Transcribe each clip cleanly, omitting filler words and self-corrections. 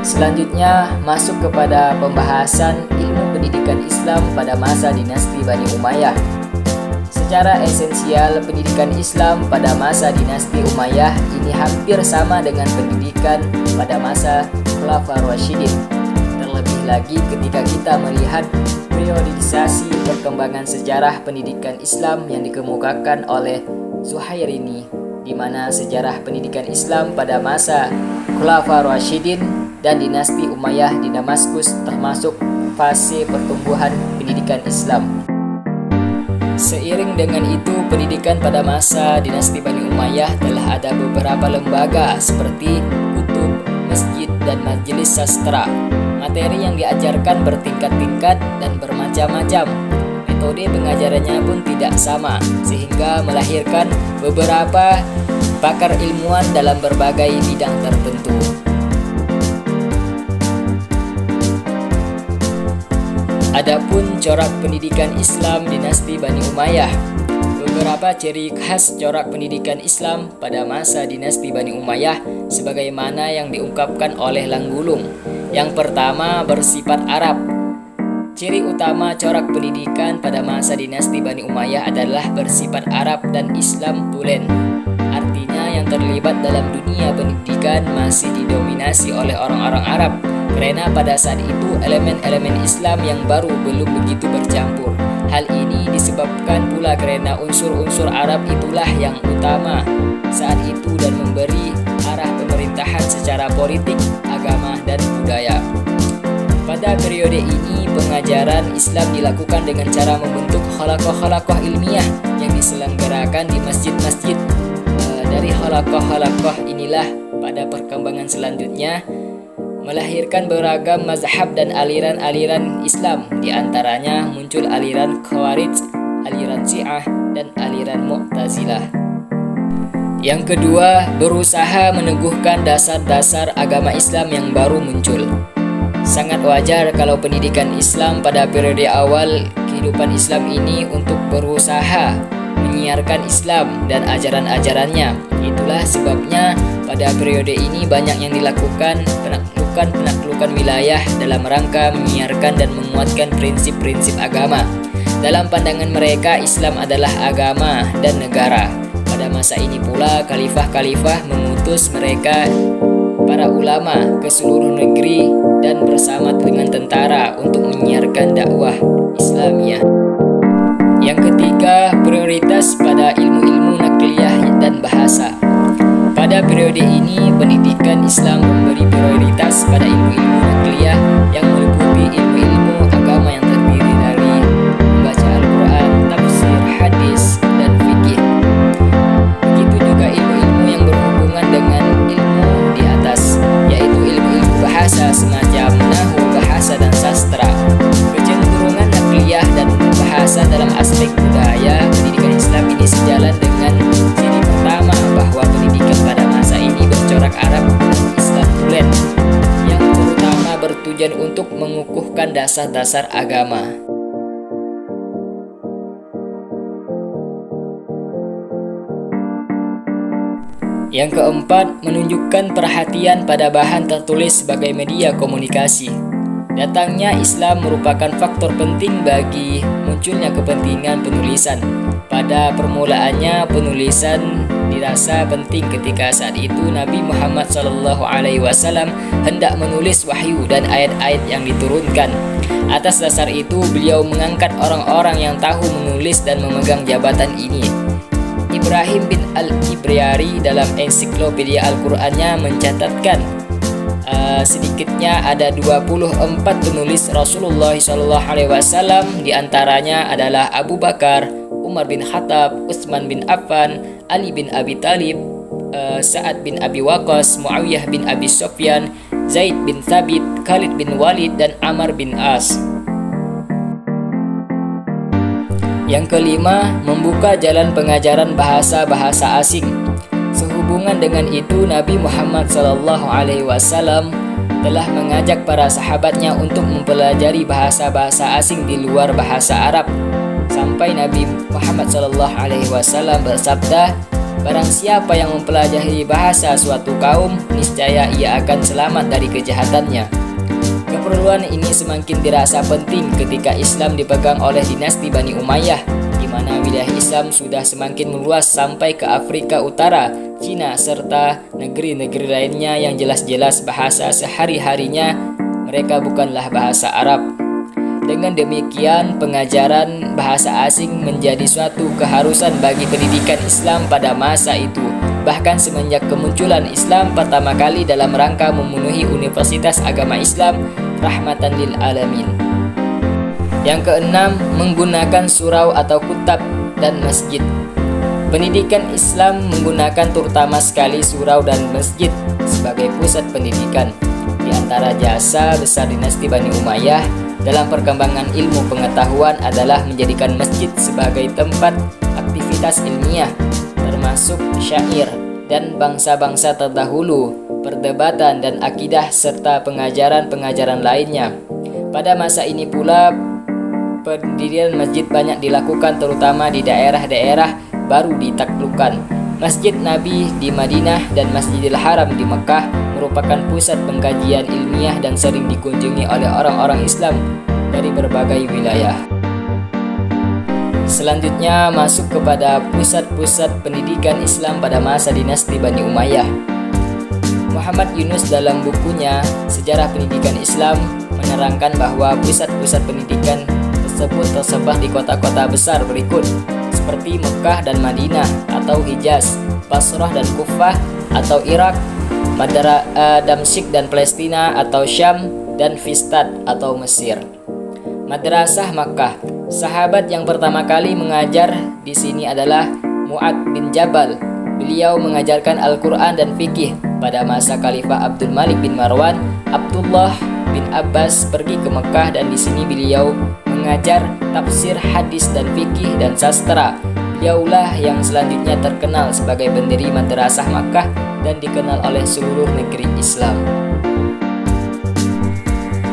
Selanjutnya masuk kepada pembahasan ilmu pendidikan Islam pada masa dinasti Bani Umayyah. Secara esensial, pendidikan Islam pada masa dinasti Umayyah ini hampir sama dengan pendidikan pada masa Khulafaur Rasyidin. Terlebih lagi ketika kita melihat periodisasi perkembangan sejarah pendidikan Islam yang dikemukakan oleh Zuhairini, di mana sejarah pendidikan Islam pada masa Khulafaur Rasyidin dan dinasti Umayyah di Damaskus termasuk fase pertumbuhan pendidikan Islam. Seiring dengan itu, pendidikan pada masa dinasti Bani Umayyah telah ada beberapa lembaga seperti kutub, masjid, dan majelis sastra. Materi yang diajarkan bertingkat-tingkat dan bermacam-macam. Metode pengajarannya pun tidak sama, sehingga melahirkan beberapa pakar ilmuwan dalam berbagai bidang tertentu. Adapun corak pendidikan Islam dinasti Bani Umayyah. Beberapa ciri khas corak pendidikan Islam pada masa dinasti Bani Umayyah sebagaimana yang diungkapkan oleh Langgulung. Yang pertama, bersifat Arab. Ciri utama corak pendidikan pada masa dinasti Bani Umayyah adalah bersifat Arab dan Islam tulen. Artinya yang terlibat dalam dunia pendidikan masih didominasi oleh orang-orang Arab, karena pada saat itu elemen-elemen Islam yang baru belum begitu bercampur. Hal ini disebabkan pula karena unsur-unsur Arab itulah yang utama saat itu dan memberi arah pemerintahan secara politik, agama, dan budaya. Pada periode ini, pengajaran Islam dilakukan dengan cara membentuk khalaqah-khalaqah ilmiah yang diselenggarakan di masjid-masjid. Dari khalaqah-khalaqah inilah pada perkembangan selanjutnya melahirkan beragam mazhab dan aliran-aliran Islam. Di antaranya muncul aliran Khawarij, aliran Syiah, dan aliran Mu'tazilah. Yang kedua, berusaha meneguhkan dasar-dasar agama Islam yang baru muncul. Sangat wajar kalau pendidikan Islam pada periode awal kehidupan Islam ini untuk berusaha menyiarkan Islam dan ajaran-ajarannya. Itulah sebabnya pada periode ini banyak yang dilakukan penaklukan wilayah dalam rangka menyiarkan dan menguatkan prinsip-prinsip agama. Dalam pandangan mereka, Islam adalah agama dan negara. Pada masa ini pula, khalifah-khalifah mengutus mereka para ulama ke seluruh negeri dan bersama dengan tentara untuk menyiarkan dakwah Islamiyah. Yang ketiga, prioritas pada ilmu-ilmu nakliyah dan bahasa. Pada periode ini, pendidikan Islam memberi prioritas pada ilmu-ilmu nakliyah yang meliputi ilmu-ilmu agama yang terdiri dari membaca Al-Quran, tafsir, hadis, dan fikih. Begitu juga ilmu-ilmu yang berhubungan dengan ilmu di atas, yaitu ilmu-ilmu bahasa semacam nahwu, bahasa, dan sastra. Kecenderungan nakliyah dan bahasa dalam aspek budaya pendidikan Islam ini sejalan dengan ciri pertama bahwa pendidikan pada masa ini bercorak Arab dan Islam tulen yang terutama bertujuan untuk mengukuhkan dasar-dasar agama. Yang keempat, menunjukkan perhatian pada bahan tertulis sebagai media komunikasi. Datangnya Islam merupakan faktor penting bagi munculnya kepentingan penulisan. Pada permulaannya, penulisan dirasa penting ketika saat itu Nabi Muhammad SAW hendak menulis wahyu dan ayat-ayat yang diturunkan. Atas dasar itu, beliau mengangkat orang-orang yang tahu menulis dan memegang jabatan ini. Ibrahim bin Al-Ibriyari dalam ensiklopedia Al-Qur'annya mencatatkan sedikitnya ada 24 penulis Rasulullah SAW, diantaranya adalah Abu Bakar, Umar bin Khattab, Utsman bin Affan, Ali bin Abi Thalib, Sa'ad bin Abi Waqqas, Muawiyah bin Abi Sufyan, Zaid bin Thabit, Khalid bin Walid, dan Amr bin As. Yang kelima, membuka jalan pengajaran bahasa-bahasa asing. Sehubungan dengan itu, Nabi Muhammad SAW telah mengajak para sahabatnya untuk mempelajari bahasa-bahasa asing di luar bahasa Arab. Sampai Nabi Muhammad SAW bersabda, Barang siapa yang mempelajari bahasa suatu kaum, niscaya ia akan selamat dari kejahatannya. Keperluan ini semakin dirasa penting ketika Islam dipegang oleh dinasti Bani Umayyah, di mana wilayah Islam sudah semakin meluas sampai ke Afrika Utara, Cina, serta negeri-negeri lainnya yang jelas-jelas bahasa sehari-harinya mereka bukanlah bahasa Arab. Dengan demikian, pengajaran bahasa asing menjadi suatu keharusan bagi pendidikan Islam pada masa itu, bahkan semenjak kemunculan Islam pertama kali dalam rangka memenuhi Universitas Agama Islam rahmatan lil alamin. Yang keenam, menggunakan surau atau kutab dan masjid. Pendidikan Islam menggunakan terutama sekali surau dan masjid sebagai pusat pendidikan. Di antara jasa besar dinasti Bani Umayyah dalam perkembangan ilmu pengetahuan adalah menjadikan masjid sebagai tempat aktivitas ilmiah, termasuk syair dan bangsa-bangsa terdahulu, perdebatan dan akidah serta pengajaran-pengajaran lainnya. Pada masa ini pula, pendirian masjid banyak dilakukan terutama di daerah-daerah baru ditaklukkan. Masjid Nabi di Madinah dan Masjidil Haram di Mekah merupakan pusat pengkajian ilmiah dan sering dikunjungi oleh orang-orang Islam dari berbagai wilayah. Selanjutnya masuk kepada pusat-pusat pendidikan Islam pada masa dinasti Bani Umayyah. Muhammad Yunus dalam bukunya Sejarah Pendidikan Islam menerangkan bahwa pusat-pusat pendidikan tersebut tersebar di kota-kota besar berikut, seperti Mekah dan Madinah atau Hijaz, Basrah dan Kufah atau Irak, Damsyik dan Palestina atau Syam, dan Fistad atau Mesir. Madrasah Makkah. Sahabat yang pertama kali mengajar di sini adalah Mu'ad bin Jabal. Beliau mengajarkan Al-Quran dan fikih. Pada masa Khalifah Abdul Malik bin Marwan, Abdullah bin Abbas pergi ke Mekah dan di sini beliau mengajar tafsir, hadis dan fikih dan sastra. Beliaulah yang selanjutnya terkenal sebagai pendiri Madrasah Makkah dan dikenal oleh seluruh negeri Islam.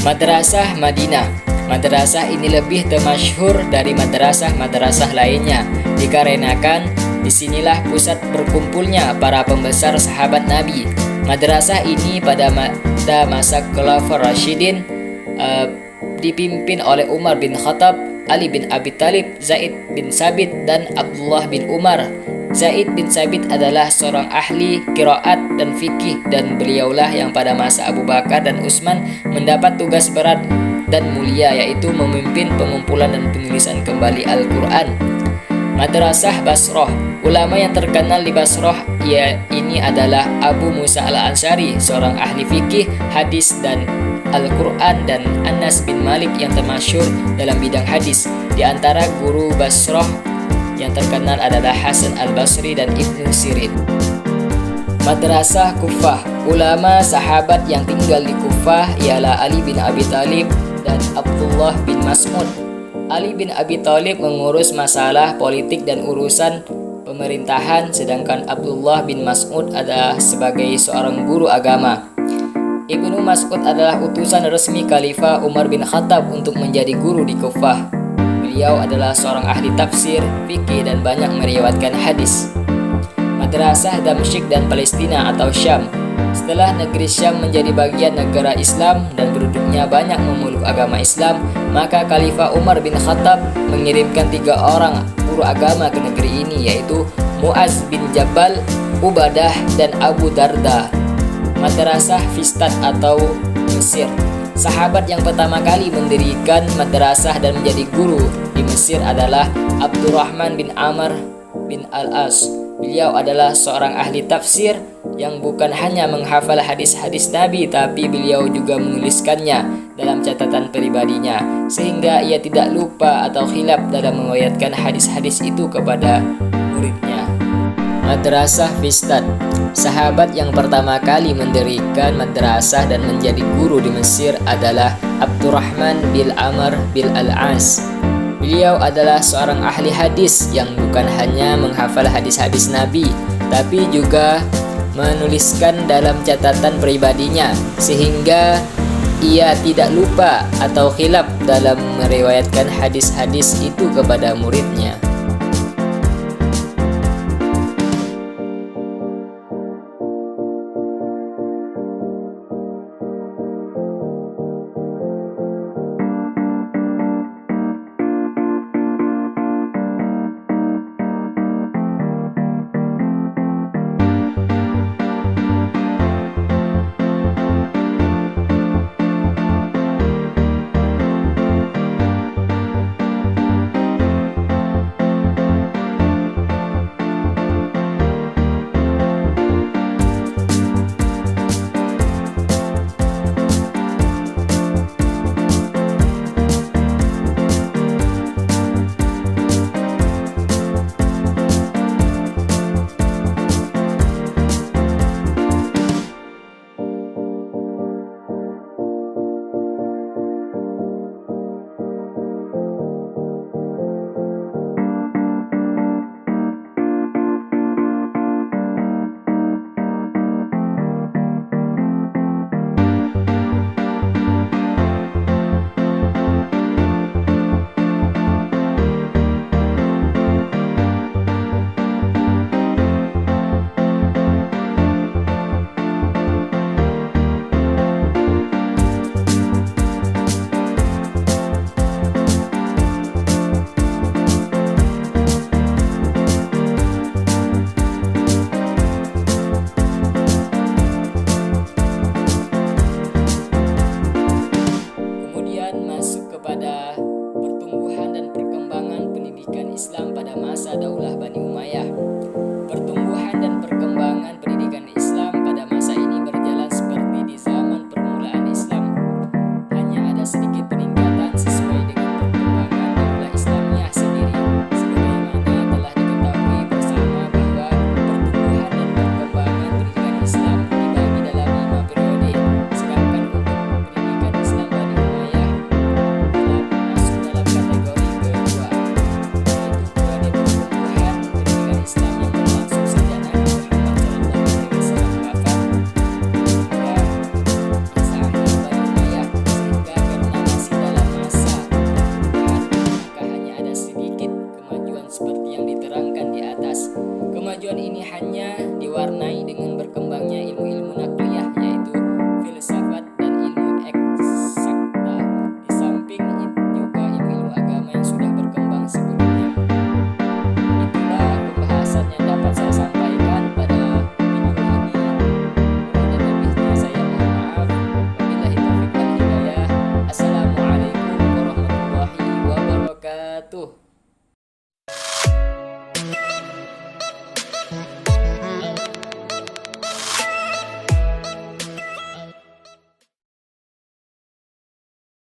Madrasah Madinah. Madrasah ini lebih termasyhur dari madrasah-madrasah lainnya dikarenakan disinilah pusat berkumpulnya para pembesar sahabat Nabi. Madrasah ini pada masa Khulafaur Rasyidin dipimpin oleh Umar bin Khattab, Ali bin Abi Thalib, Zaid bin Sabit, dan Abdullah bin Umar. Zaid bin Sabit adalah seorang ahli qiraat dan fikih dan beliaulah yang pada masa Abu Bakar dan Utsman mendapat tugas berat dan mulia, yaitu memimpin pengumpulan dan penulisan kembali Al-Quran. Madrasah Basrah. Ulama yang terkenal di Basrah ini adalah Abu Musa al-Ansari, seorang ahli fikih, hadis dan Al-Quran, dan Anas bin Malik yang termasyhur dalam bidang hadis. Di antara guru Basrah yang terkenal adalah Hasan al-Basri dan Ibnu Sirin. Madrasah Kufah. Ulama sahabat yang tinggal di Kufah ialah Ali bin Abi Thalib dan Abdullah bin Mas'ud. Ali bin Abi Thalib mengurus masalah politik dan urusan pemerintahan, sedangkan Abdullah bin Mas'ud adalah sebagai seorang guru agama. Ibnu Mas'ud adalah utusan resmi Khalifah Umar bin Khattab untuk menjadi guru di Kufah. Beliau adalah seorang ahli tafsir, fikih dan banyak meriwayatkan hadis. Madrasah Damsyik dan Palestina atau Syam. Setelah negeri Syam menjadi bagian negara Islam dan penduduknya banyak memeluk agama Islam, maka Khalifah Umar bin Khattab mengirimkan 3 orang guru agama ke negeri ini, yaitu Mu'az bin Jabal, Ubadah, dan Abu Darda. Madrasah Fistad atau Mesir. Sahabat yang pertama kali mendirikan madrasah dan menjadi guru di Mesir adalah Abdurrahman bin Amr bin Al-As. Beliau adalah seorang ahli tafsir yang bukan hanya menghafal hadis-hadis Nabi, tapi beliau juga menuliskannya dalam catatan pribadinya, sehingga ia tidak lupa atau khilaf dalam meriwayatkan hadis-hadis itu kepada muridnya. Madrasah Fistad. Sahabat yang pertama kali mendirikan madrasah dan menjadi guru di Mesir adalah Abdurrahman bin Amr bin Al-As. Beliau adalah seorang ahli hadis yang bukan hanya menghafal hadis-hadis Nabi, tapi juga menuliskan dalam catatan pribadinya, sehingga ia tidak lupa atau khilaf dalam meriwayatkan hadis-hadis itu kepada muridnya. seiring berkembangnya ilmu-ilmu nakliyah, yaitu filsafat dan ilmu eksakta. Di samping itu juga ilmu-ilmu agama yang sudah berkembang sebelumnya. Itulah pembahasan yang dapat saya sampaikan pada video ini. Kurang dan lebihnya saya mohon maaf. Wabillahi taufiq wal hidayah. Assalamualaikum warahmatullahi wabarakatuh.